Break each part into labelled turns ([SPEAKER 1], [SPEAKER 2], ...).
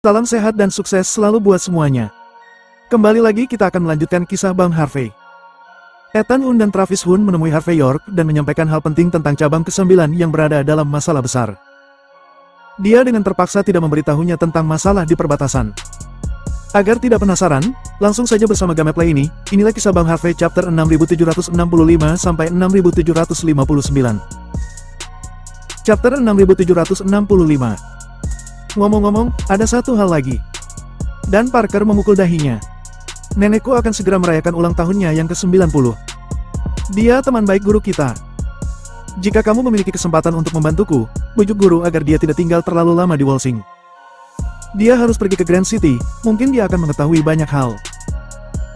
[SPEAKER 1] Salam sehat dan sukses selalu buat semuanya. Kembali lagi kita akan melanjutkan kisah Bang Harvey. Ethan Hunt dan Travis Hunt menemui Harvey York dan menyampaikan hal penting tentang cabang ke-9 yang berada dalam masalah besar. Dia dengan terpaksa tidak memberitahunya tentang masalah di perbatasan. Agar tidak penasaran, langsung saja bersama Gameplay ini, inilah kisah Bang Harvey chapter 6765 sampai 6759. Chapter 6765. Ngomong-ngomong, ada satu hal lagi. Dan Parker memukul dahinya. Nenekku akan segera merayakan ulang tahunnya yang ke-90. Dia teman baik guru kita. Jika kamu memiliki kesempatan untuk membantuku, bujuk guru agar dia tidak tinggal terlalu lama di Walsing. Dia harus pergi ke Grand City, mungkin dia akan mengetahui banyak hal.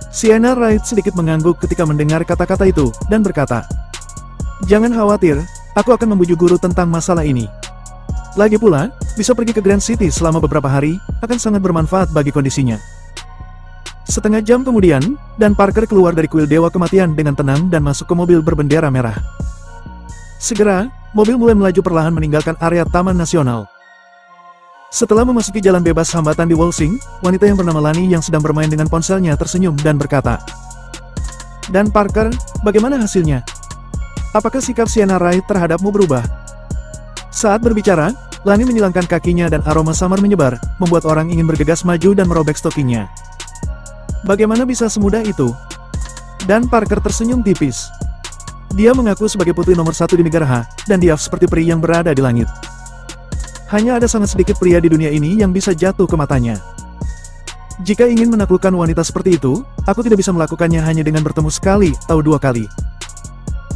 [SPEAKER 1] Sienna Wright sedikit mengangguk ketika mendengar kata-kata itu, dan berkata, "Jangan khawatir, aku akan membujuk guru tentang masalah ini. Lagi pula, bisa pergi ke Grand City selama beberapa hari, akan sangat bermanfaat bagi kondisinya." Setengah jam kemudian, dan Parker keluar dari kuil Dewa Kematian dengan tenang dan masuk ke mobil berbendera merah. Segera, mobil mulai melaju perlahan meninggalkan area Taman Nasional. Setelah memasuki jalan bebas hambatan di Walsing, wanita yang bernama Lani yang sedang bermain dengan ponselnya tersenyum dan berkata, "Dan Parker, bagaimana hasilnya? Apakah sikap Sienna Wright terhadapmu berubah?" Saat berbicara, Lani menyilangkan kakinya dan aroma samar menyebar, membuat orang ingin bergegas maju dan merobek stokingnya. Bagaimana bisa semudah itu? Dan Parker tersenyum tipis. Dia mengaku sebagai putri nomor 1 di negara H, dan dia seperti peri yang berada di langit. Hanya ada sangat sedikit pria di dunia ini yang bisa jatuh ke matanya. Jika ingin menaklukkan wanita seperti itu, aku tidak bisa melakukannya hanya dengan bertemu sekali atau 2 kali.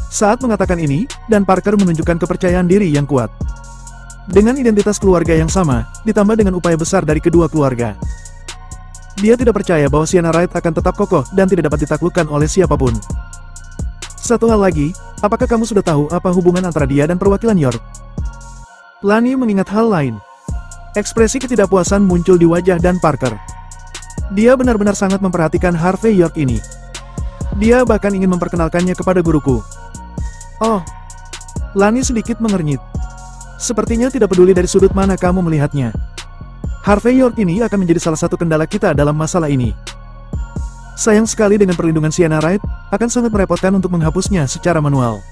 [SPEAKER 1] Saat mengatakan ini, dan Parker menunjukkan kepercayaan diri yang kuat. Dengan identitas keluarga yang sama, ditambah dengan upaya besar dari kedua keluarga. Dia tidak percaya bahwa Sienna Wright akan tetap kokoh dan tidak dapat ditaklukkan oleh siapapun. Satu hal lagi, apakah kamu sudah tahu apa hubungan antara dia dan perwakilan York? Lani mengingat hal lain. Ekspresi ketidakpuasan muncul di wajah dan Parker. Dia benar-benar sangat memperhatikan Harvey York ini. Dia bahkan ingin memperkenalkannya kepada guruku. Oh, Lani sedikit mengernyit. Sepertinya tidak peduli dari sudut mana kamu melihatnya. Harvey York ini akan menjadi salah satu kendala kita dalam masalah ini. Sayang sekali dengan perlindungan Sienna Wright, akan sangat merepotkan untuk menghapusnya secara manual.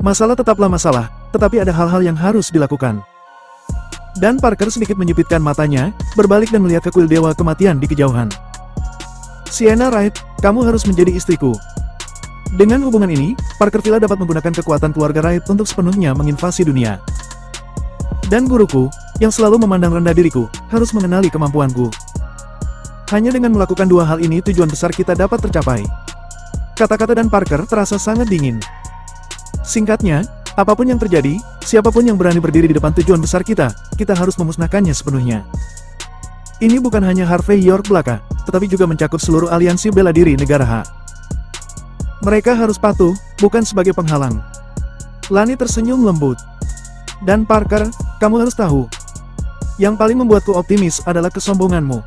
[SPEAKER 1] Masalah tetaplah masalah, tetapi ada hal-hal yang harus dilakukan. Dan Parker sedikit menyipitkan matanya, berbalik dan melihat ke kuil Dewa Kematian di kejauhan. Sienna Wright, kamu harus menjadi istriku. Dengan hubungan ini, Parker Villa dapat menggunakan kekuatan keluarga Wright untuk sepenuhnya menginvasi dunia. Dan guruku, yang selalu memandang rendah diriku, harus mengenali kemampuanku. Hanya dengan melakukan 2 hal ini tujuan besar kita dapat tercapai. Kata-kata dan Parker terasa sangat dingin. Singkatnya, apapun yang terjadi, siapapun yang berani berdiri di depan tujuan besar kita harus memusnahkannya sepenuhnya. Ini bukan hanya Harvey York belaka, tetapi juga mencakup seluruh aliansi bela diri negara H. Mereka harus patuh, bukan sebagai penghalang. Lani tersenyum lembut. Dan Parker, kamu harus tahu. Yang paling membuatku optimis adalah kesombonganmu.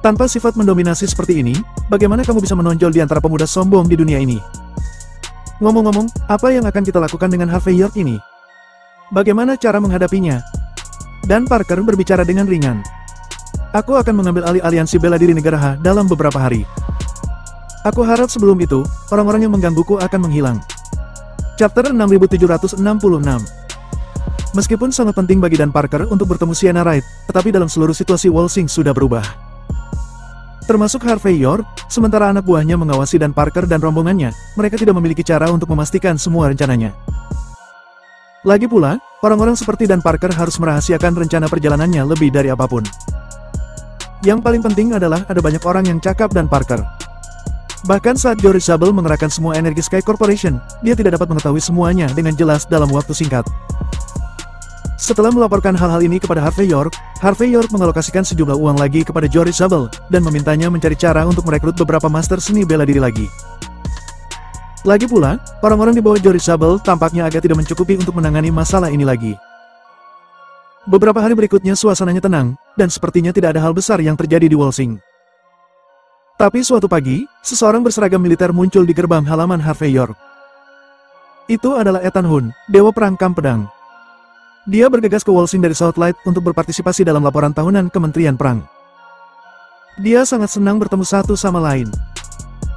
[SPEAKER 1] Tanpa sifat mendominasi seperti ini, bagaimana kamu bisa menonjol di antara pemuda sombong di dunia ini? Ngomong-ngomong, apa yang akan kita lakukan dengan Harvey York ini? Bagaimana cara menghadapinya? Dan Parker berbicara dengan ringan. Aku akan mengambil alih aliansi bela diri negara H dalam beberapa hari. Aku harap sebelum itu, orang-orang yang menggangguku akan menghilang. Chapter 6766. Meskipun sangat penting bagi Dan Parker untuk bertemu Sienna Wright, tetapi dalam seluruh situasi Walsing sudah berubah. Termasuk Harvey York, sementara anak buahnya mengawasi Dan Parker dan rombongannya, mereka tidak memiliki cara untuk memastikan semua rencananya. Lagi pula, orang-orang seperti Dan Parker harus merahasiakan rencana perjalanannya lebih dari apapun. Yang paling penting adalah ada banyak orang yang cakap Dan Parker. Bahkan saat Joris Zabel mengerahkan semua energi Sky Corporation, dia tidak dapat mengetahui semuanya dengan jelas dalam waktu singkat. Setelah melaporkan hal-hal ini kepada Harvey York mengalokasikan sejumlah uang lagi kepada Joris Zabel, dan memintanya mencari cara untuk merekrut beberapa master seni bela diri lagi. Lagi pula, orang-orang di bawah Joris Zabel tampaknya agak tidak mencukupi untuk menangani masalah ini lagi. Beberapa hari berikutnya suasananya tenang, dan sepertinya tidak ada hal besar yang terjadi di Walsing. Tapi suatu pagi, seseorang berseragam militer muncul di gerbang halaman Harvey York. Itu adalah Ethan Hunt, Dewa Perangkap Pedang. Dia bergegas ke Wolsing dari Southlight untuk berpartisipasi dalam laporan tahunan Kementerian Perang. Dia sangat senang bertemu satu sama lain.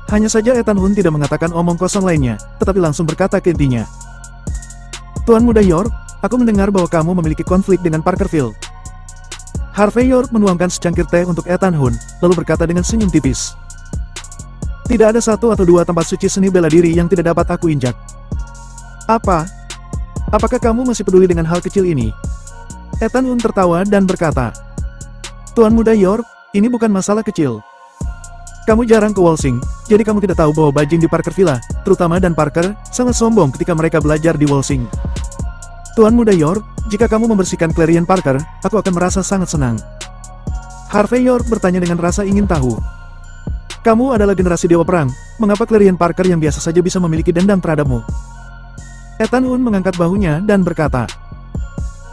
[SPEAKER 1] Hanya saja Ethan Hun tidak mengatakan omong kosong lainnya, tetapi langsung berkata ke intinya. Tuan Muda York, aku mendengar bahwa kamu memiliki konflik dengan Parkerville. Harvey York menuangkan secangkir teh untuk Ethan Hun, lalu berkata dengan senyum tipis. Tidak ada satu atau dua tempat suci seni bela diri yang tidak dapat aku injak. Apa? Apakah kamu masih peduli dengan hal kecil ini? Ethan Hun tertawa dan berkata, Tuan Muda York, ini bukan masalah kecil. Kamu jarang ke Wolsing, jadi kamu tidak tahu bahwa bajing di Parkerville, terutama Dan Parker, sangat sombong ketika mereka belajar di Wolsing. Tuan Muda York, jika kamu membersihkan Clarion Parker, aku akan merasa sangat senang. Harvey York bertanya dengan rasa ingin tahu. Kamu adalah generasi Dewa Perang, mengapa Clarion Parker yang biasa saja bisa memiliki dendam terhadapmu? Ethan Hun mengangkat bahunya dan berkata,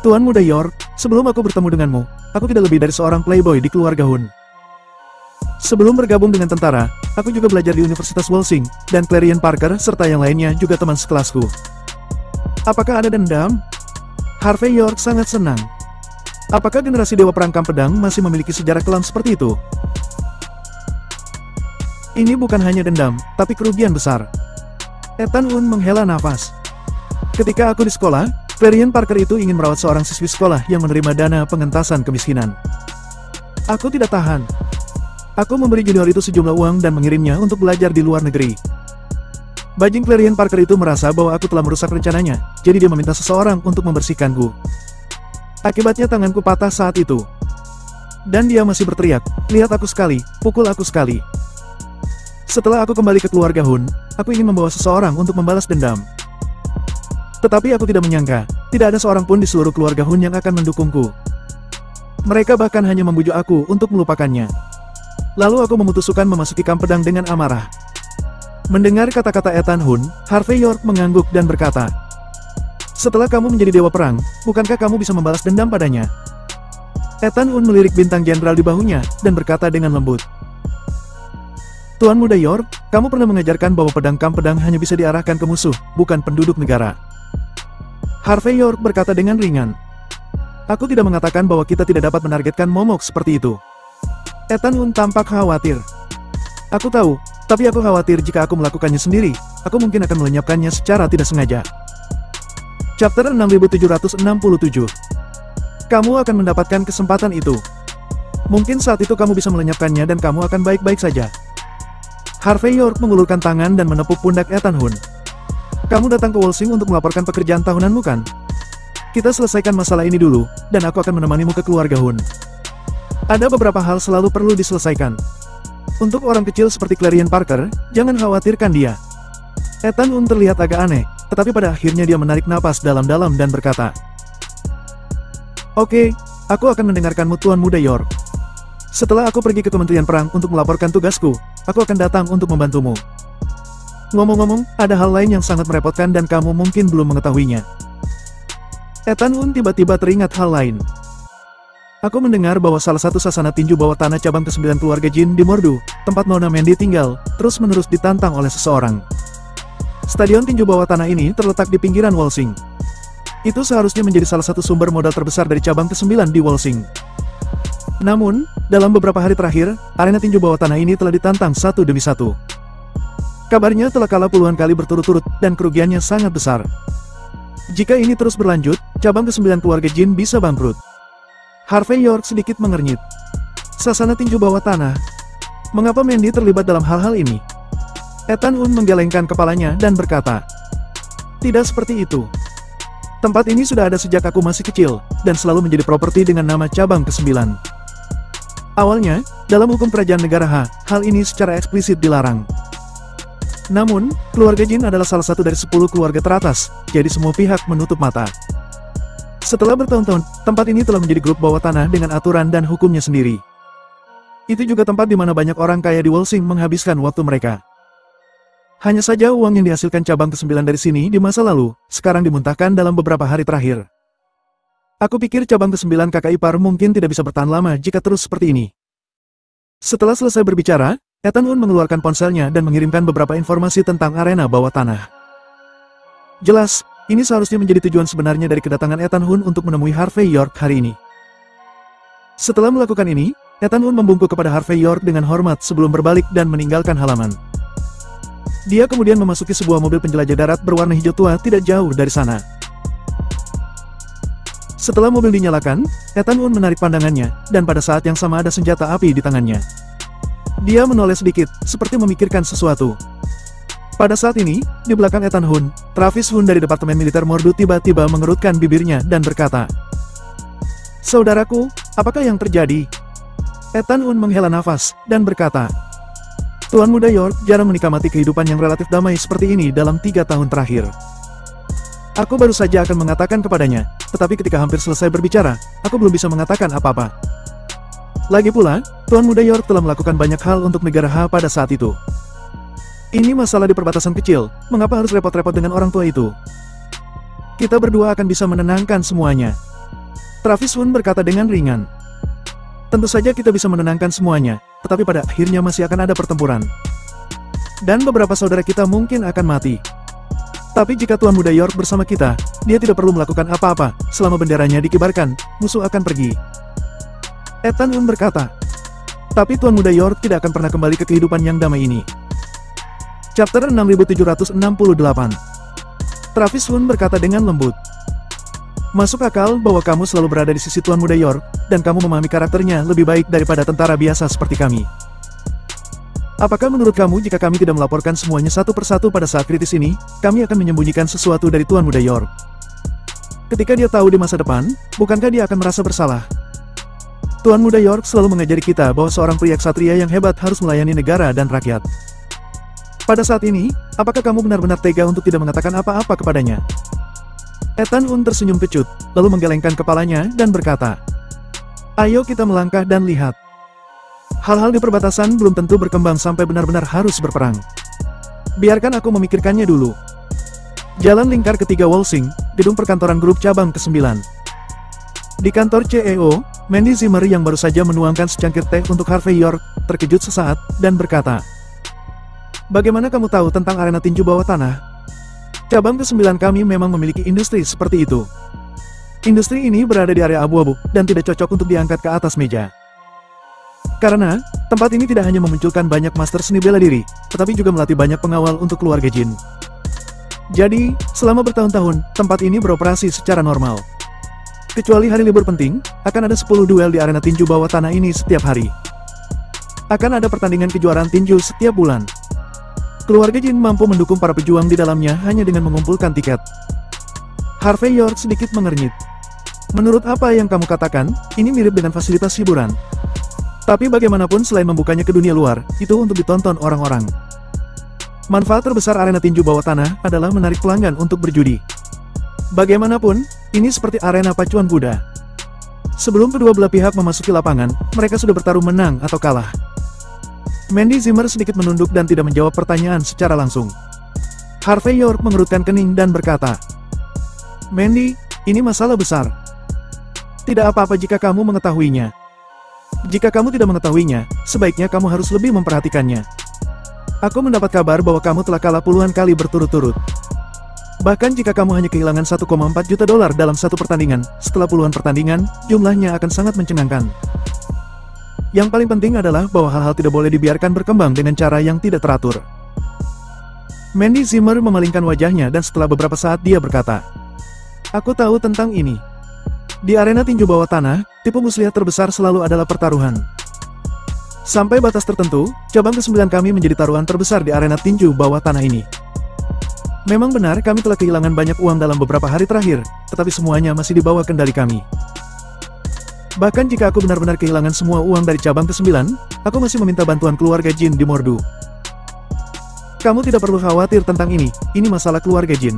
[SPEAKER 1] Tuan Muda York, sebelum aku bertemu denganmu, aku tidak lebih dari seorang playboy di keluarga Hun. Sebelum bergabung dengan tentara, aku juga belajar di Universitas Wolsing, dan Clarion Parker serta yang lainnya juga teman sekelasku. Apakah ada dendam? Harvey York sangat senang. Apakah generasi Dewa Perang Kampedang masih memiliki sejarah kelam seperti itu? Ini bukan hanya dendam, tapi kerugian besar. Ethan Hun menghela nafas. Ketika aku di sekolah, Clarion Parker itu ingin merawat seorang siswi sekolah yang menerima dana pengentasan kemiskinan. Aku tidak tahan. Aku memberi junior itu sejumlah uang dan mengirimnya untuk belajar di luar negeri. Bajing Clarion Parker itu merasa bahwa aku telah merusak rencananya, jadi dia meminta seseorang untuk membersihkanku. Akibatnya tanganku patah saat itu. Dan dia masih berteriak, lihat aku sekali, pukul aku sekali. Setelah aku kembali ke keluarga Hun, aku ingin membawa seseorang untuk membalas dendam. Tetapi aku tidak menyangka, tidak ada seorang pun di seluruh keluarga Hun yang akan mendukungku. Mereka bahkan hanya membujuk aku untuk melupakannya. Lalu aku memutuskan memasuki Kampedang dengan amarah. Mendengar kata-kata Ethan Hun, Harvey York mengangguk dan berkata, setelah kamu menjadi Dewa Perang, bukankah kamu bisa membalas dendam padanya? Ethan Hun melirik bintang jenderal di bahunya, dan berkata dengan lembut. Tuan Muda York, kamu pernah mengajarkan bahwa pedang Kampedang hanya bisa diarahkan ke musuh, bukan penduduk negara. Harvey York berkata dengan ringan. Aku tidak mengatakan bahwa kita tidak dapat menargetkan momok seperti itu. Ethan Hun tampak khawatir. Aku tahu, tapi aku khawatir jika aku melakukannya sendiri, aku mungkin akan melenyapkannya secara tidak sengaja. Chapter 6767. Kamu akan mendapatkan kesempatan itu. Mungkin saat itu kamu bisa melenyapkannya dan kamu akan baik-baik saja. Harvey York mengulurkan tangan dan menepuk pundak Ethan Hun. Kamu datang ke Wolsing untuk melaporkan pekerjaan tahunanmu kan? Kita selesaikan masalah ini dulu, dan aku akan menemanimu ke keluarga Hun. Ada beberapa hal selalu perlu diselesaikan. Untuk orang kecil seperti Clarion Parker, jangan khawatirkan dia. Ethan Hun terlihat agak aneh, tetapi pada akhirnya dia menarik napas dalam-dalam dan berkata, Oke, aku akan mendengarkanmu Tuan Muda York. Setelah aku pergi ke Kementerian Perang untuk melaporkan tugasku, aku akan datang untuk membantumu. Ngomong-ngomong, ada hal lain yang sangat merepotkan dan kamu mungkin belum mengetahuinya. Ethan Hun tiba-tiba teringat hal lain. Aku mendengar bahwa salah satu sasana tinju bawah tanah cabang ke-9 keluarga Jin di Mordu, tempat Nona Mandy tinggal, terus-menerus ditantang oleh seseorang. Stadion tinju bawah tanah ini terletak di pinggiran Wolsing. Itu seharusnya menjadi salah satu sumber modal terbesar dari cabang ke-9 di Wolsing. Namun, dalam beberapa hari terakhir, arena tinju bawah tanah ini telah ditantang satu demi satu. Kabarnya telah kalah puluhan kali berturut-turut, dan kerugiannya sangat besar. Jika ini terus berlanjut, cabang ke-9 keluarga Jin bisa bangkrut. Harvey York sedikit mengernyit. Sasana tinju bawah tanah. Mengapa Mandy terlibat dalam hal-hal ini? Ethan Hun menggelengkan kepalanya dan berkata, tidak seperti itu. Tempat ini sudah ada sejak aku masih kecil, dan selalu menjadi properti dengan nama cabang ke-9. Awalnya, dalam hukum kerajaan negara H, hal ini secara eksplisit dilarang. Namun, keluarga Jin adalah salah satu dari 10 keluarga teratas, jadi semua pihak menutup mata. Setelah bertahun-tahun, tempat ini telah menjadi grup bawah tanah dengan aturan dan hukumnya sendiri. Itu juga tempat di mana banyak orang kaya di Wolsing menghabiskan waktu mereka. Hanya saja uang yang dihasilkan cabang ke-9 dari sini di masa lalu, sekarang dimuntahkan dalam beberapa hari terakhir. Aku pikir cabang ke-9 kakak ipar mungkin tidak bisa bertahan lama jika terus seperti ini. Setelah selesai berbicara, Ethan Hun mengeluarkan ponselnya dan mengirimkan beberapa informasi tentang arena bawah tanah. Jelas, ini seharusnya menjadi tujuan sebenarnya dari kedatangan Ethan Hun untuk menemui Harvey York hari ini. Setelah melakukan ini, Ethan Hun membungkuk kepada Harvey York dengan hormat sebelum berbalik dan meninggalkan halaman. Dia kemudian memasuki sebuah mobil penjelajah darat berwarna hijau tua tidak jauh dari sana. Setelah mobil dinyalakan, Ethan Hun menarik pandangannya, dan pada saat yang sama ada senjata api di tangannya. Dia menoleh sedikit, seperti memikirkan sesuatu. Pada saat ini, di belakang Ethan Hun, Travis Hun dari Departemen Militer Mordu tiba-tiba mengerutkan bibirnya dan berkata, "Saudaraku, apakah yang terjadi?" Ethan Hun menghela nafas, dan berkata, "Tuan Muda York jarang menikmati kehidupan yang relatif damai seperti ini dalam 3 tahun terakhir. Aku baru saja akan mengatakan kepadanya, tetapi ketika hampir selesai berbicara, aku belum bisa mengatakan apa-apa. Lagi pula, Tuan Muda York telah melakukan banyak hal untuk negara H pada saat itu. Ini masalah di perbatasan kecil, mengapa harus repot-repot dengan orang tua itu? Kita berdua akan bisa menenangkan semuanya." Travis Hun berkata dengan ringan. "Tentu saja kita bisa menenangkan semuanya, tetapi pada akhirnya masih akan ada pertempuran. Dan beberapa saudara kita mungkin akan mati. Tapi jika Tuan Muda York bersama kita, dia tidak perlu melakukan apa-apa, selama benderanya dikibarkan, musuh akan pergi." Ethan Hun berkata, "Tapi Tuan Muda York tidak akan pernah kembali ke kehidupan yang damai ini." Chapter 6768. Travis Hun berkata dengan lembut, "Masuk akal bahwa kamu selalu berada di sisi Tuan Muda York, dan kamu memahami karakternya lebih baik daripada tentara biasa seperti kami. Apakah menurut kamu jika kami tidak melaporkan semuanya satu persatu pada saat kritis ini, kami akan menyembunyikan sesuatu dari Tuan Muda York? Ketika dia tahu di masa depan, bukankah dia akan merasa bersalah? Tuan Muda York selalu mengajari kita bahwa seorang pria ksatria yang hebat harus melayani negara dan rakyat. Pada saat ini, apakah kamu benar-benar tega untuk tidak mengatakan apa-apa kepadanya?" Ethan Hun tersenyum kecut, lalu menggelengkan kepalanya dan berkata, "Ayo kita melangkah dan lihat. Hal-hal di perbatasan belum tentu berkembang sampai benar-benar harus berperang. Biarkan aku memikirkannya dulu." Jalan lingkar ketiga Wolsing, gedung perkantoran grup cabang ke-9. Di kantor CEO, Mandy Zimmer yang baru saja menuangkan secangkir teh untuk Harvey York, terkejut sesaat, dan berkata, "Bagaimana kamu tahu tentang arena tinju bawah tanah? Cabang ke-9 kami memang memiliki industri seperti itu. Industri ini berada di area abu-abu, dan tidak cocok untuk diangkat ke atas meja. Karena, tempat ini tidak hanya memunculkan banyak master seni bela diri, tetapi juga melatih banyak pengawal untuk keluarga Jin. Jadi, selama bertahun-tahun, tempat ini beroperasi secara normal. Kecuali hari libur penting, akan ada 10 duel di arena tinju bawah tanah ini setiap hari. Akan ada pertandingan kejuaraan tinju setiap bulan. Keluarga Jin mampu mendukung para pejuang di dalamnya hanya dengan mengumpulkan tiket." Harvey York sedikit mengernyit. "Menurut apa yang kamu katakan, ini mirip dengan fasilitas hiburan. Tapi bagaimanapun selain membukanya ke dunia luar, itu untuk ditonton orang-orang. Manfaat terbesar arena tinju bawah tanah adalah menarik pelanggan untuk berjudi. Bagaimanapun, ini seperti arena pacuan kuda. Sebelum kedua belah pihak memasuki lapangan, mereka sudah bertarung menang atau kalah." Mandy Zimmer sedikit menunduk dan tidak menjawab pertanyaan secara langsung. Harvey York mengerutkan kening dan berkata, "Mandy, ini masalah besar. Tidak apa-apa jika kamu mengetahuinya. Jika kamu tidak mengetahuinya, sebaiknya kamu harus lebih memperhatikannya. Aku mendapat kabar bahwa kamu telah kalah puluhan kali berturut-turut. Bahkan jika kamu hanya kehilangan 1,4 juta dolar dalam satu pertandingan, setelah puluhan pertandingan, jumlahnya akan sangat mencengangkan. Yang paling penting adalah bahwa hal-hal tidak boleh dibiarkan berkembang dengan cara yang tidak teratur." Mandy Zimmer memalingkan wajahnya dan setelah beberapa saat dia berkata, "Aku tahu tentang ini. Di arena tinju bawah tanah, tipu muslihat terbesar selalu adalah pertaruhan. Sampai batas tertentu, cabang ke-9 kami menjadi taruhan terbesar di arena tinju bawah tanah ini. Memang benar kami telah kehilangan banyak uang dalam beberapa hari terakhir, tetapi semuanya masih di bawah kendali kami. Bahkan jika aku benar-benar kehilangan semua uang dari cabang ke-9, aku masih meminta bantuan keluarga Jin di Mordu. Kamu tidak perlu khawatir tentang ini masalah keluarga Jin.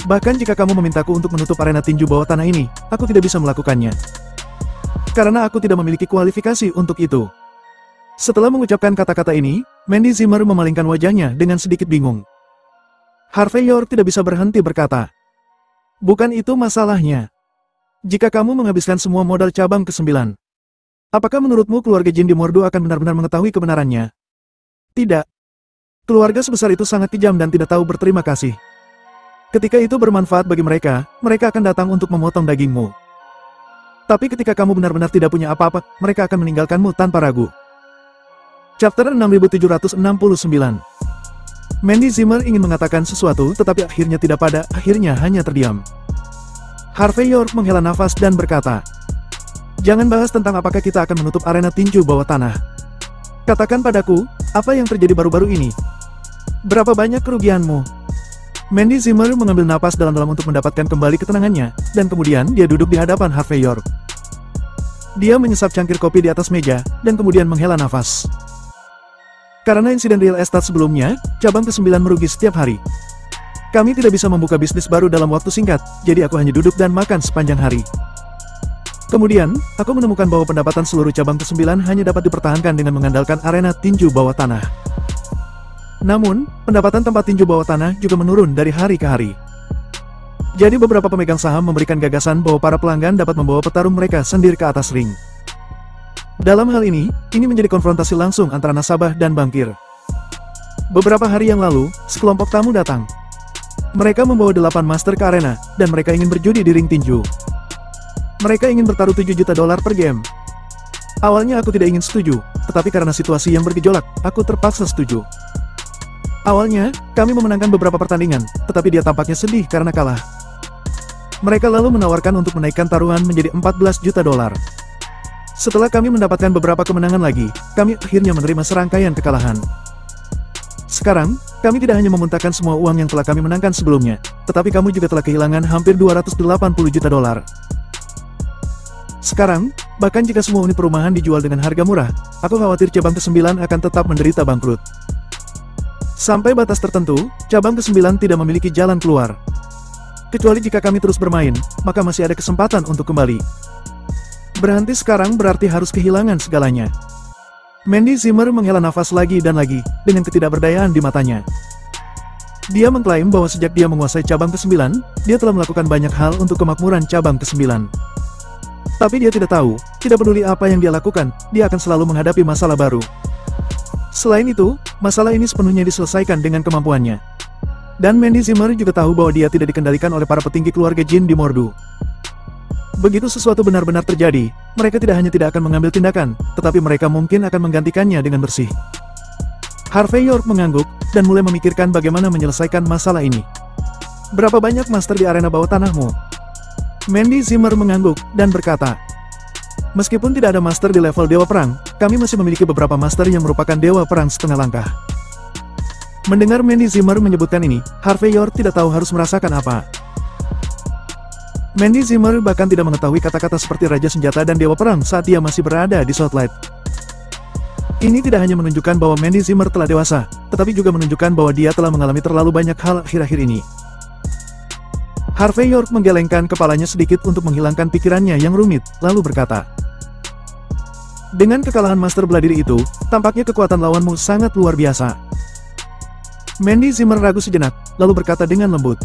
[SPEAKER 1] Bahkan jika kamu memintaku untuk menutup arena tinju bawah tanah ini, aku tidak bisa melakukannya. Karena aku tidak memiliki kualifikasi untuk itu." Setelah mengucapkan kata-kata ini, Mandy Zimmer memalingkan wajahnya dengan sedikit bingung. Harvey York tidak bisa berhenti berkata, "Bukan itu masalahnya. Jika kamu menghabiskan semua modal cabang ke-9, apakah menurutmu keluarga Jin di Mordu akan benar-benar mengetahui kebenarannya? Tidak. Keluarga sebesar itu sangat kejam dan tidak tahu berterima kasih. Ketika itu bermanfaat bagi mereka, mereka akan datang untuk memotong dagingmu. Tapi ketika kamu benar-benar tidak punya apa-apa, mereka akan meninggalkanmu tanpa ragu. Chapter 6769. Mandy Zimmer ingin mengatakan sesuatu tetapi akhirnya tidak, pada akhirnya hanya terdiam. Harvey York menghela nafas dan berkata, "Jangan bahas tentang apakah kita akan menutup arena tinju bawah tanah. Katakan padaku, apa yang terjadi baru-baru ini? Berapa banyak kerugianmu?" Mandy Zimmer mengambil napas dalam-dalam untuk mendapatkan kembali ketenangannya, dan kemudian dia duduk di hadapan Harvey York. Dia menyesap cangkir kopi di atas meja, dan kemudian menghela nafas. Karena insiden real estate sebelumnya, cabang ke-9 merugi setiap hari. Kami tidak bisa membuka bisnis baru dalam waktu singkat, jadi aku hanya duduk dan makan sepanjang hari. Kemudian, aku menemukan bahwa pendapatan seluruh cabang ke-9 hanya dapat dipertahankan dengan mengandalkan arena tinju bawah tanah. Namun, pendapatan tempat tinju bawah tanah juga menurun dari hari ke hari. Jadi beberapa pemegang saham memberikan gagasan bahwa para pelanggan dapat membawa petarung mereka sendiri ke atas ring. Dalam hal ini menjadi konfrontasi langsung antara nasabah dan bankir. Beberapa hari yang lalu, sekelompok tamu datang. Mereka membawa 8 master ke arena, dan mereka ingin berjudi di ring tinju. Mereka ingin bertaruh $7 juta per game. Awalnya aku tidak ingin setuju, tetapi karena situasi yang bergejolak, aku terpaksa setuju. Awalnya, kami memenangkan beberapa pertandingan, tetapi dia tampaknya sedih karena kalah. Mereka lalu menawarkan untuk menaikkan taruhan menjadi $14 juta. Setelah kami mendapatkan beberapa kemenangan lagi, kami akhirnya menerima serangkaian kekalahan. Sekarang, kami tidak hanya memuntahkan semua uang yang telah kami menangkan sebelumnya, tetapi kamu juga telah kehilangan hampir $280 juta. Sekarang, bahkan jika semua unit perumahan dijual dengan harga murah, aku khawatir cabang ke-9 akan tetap menderita bangkrut. Sampai batas tertentu, cabang ke-9 tidak memiliki jalan keluar. Kecuali jika kami terus bermain, maka masih ada kesempatan untuk kembali. Berhenti sekarang berarti harus kehilangan segalanya. Mandy Zimmer menghela nafas lagi dan lagi, dengan ketidakberdayaan di matanya. Dia mengklaim bahwa sejak dia menguasai cabang ke-9, dia telah melakukan banyak hal untuk kemakmuran cabang ke-9. Tapi dia tidak tahu, tidak peduli apa yang dia lakukan, dia akan selalu menghadapi masalah baru. Selain itu, masalah ini sepenuhnya diselesaikan dengan kemampuannya. Dan Mandy Zimmer juga tahu bahwa dia tidak dikendalikan oleh para petinggi keluarga Jin di Mordu. Begitu sesuatu benar-benar terjadi, mereka tidak hanya tidak akan mengambil tindakan, tetapi mereka mungkin akan menggantikannya dengan bersih. Harvey York mengangguk, dan mulai memikirkan bagaimana menyelesaikan masalah ini. "Berapa banyak master di arena bawah tanahmu?" Mandy Zimmer mengangguk, dan berkata, "Meskipun tidak ada master di level Dewa Perang, kami masih memiliki beberapa master yang merupakan Dewa Perang setengah langkah." Mendengar Mandy Zimmer menyebutkan ini, Harvey York tidak tahu harus merasakan apa. Mandy Zimmer bahkan tidak mengetahui kata-kata seperti Raja Senjata dan Dewa Perang saat dia masih berada di Southlight. Ini tidak hanya menunjukkan bahwa Mandy Zimmer telah dewasa, tetapi juga menunjukkan bahwa dia telah mengalami terlalu banyak hal akhir-akhir ini. Harvey York menggelengkan kepalanya sedikit untuk menghilangkan pikirannya yang rumit, lalu berkata, "Dengan kekalahan Master Beladiri itu, tampaknya kekuatan lawanmu sangat luar biasa." Mandy Zimmer ragu sejenak, lalu berkata dengan lembut,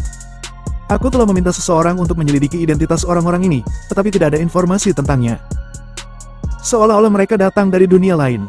[SPEAKER 1] "Aku telah meminta seseorang untuk menyelidiki identitas orang-orang ini, tetapi tidak ada informasi tentangnya. Seolah-olah mereka datang dari dunia lain."